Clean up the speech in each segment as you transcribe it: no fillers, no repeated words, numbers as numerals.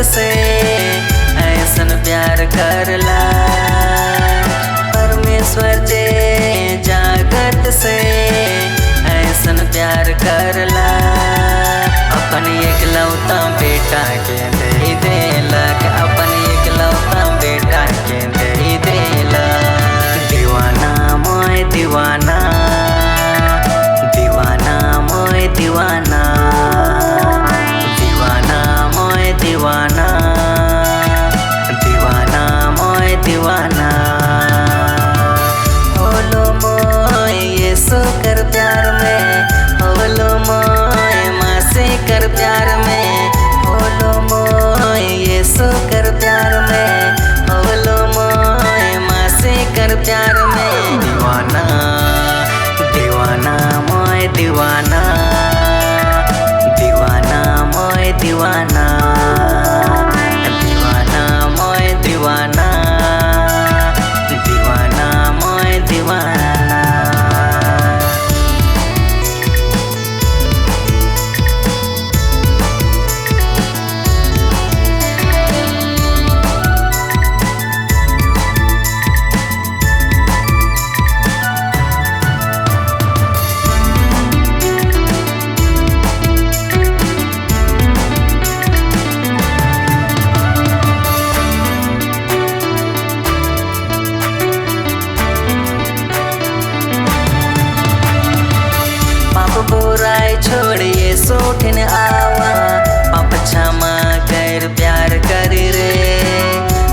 से ऐसन प्यार करला। परमेश्वर जे जागत से ऐसन प्यार करला। अपन एकलौता बेटा के दे देला, अपन एकलौता बेटा के दे देला। दीवाना मोय दीवाना, दीवाना मोय दीवाना, दीवाना मोय दीवाना, दीवाना मोय दीवाना। होलो मोय यीशु कर प्यार में, होलो मोय मासे कर प्यार में, होलो मोय यीशु कर प्यार में, होलो मोय मासे कर प्यार में। दीवाना दीवाना मोय दीवाना, दीवाना मोय दीवाना, दीवाना मोय दीवाना, दीवाना मोय दीवाना। बुराई छोड़िए सोठन आवा, पाप क्षमा कर प्यार कर रे।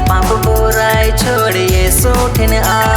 पाप बुराई छोड़िए सोठन आवा।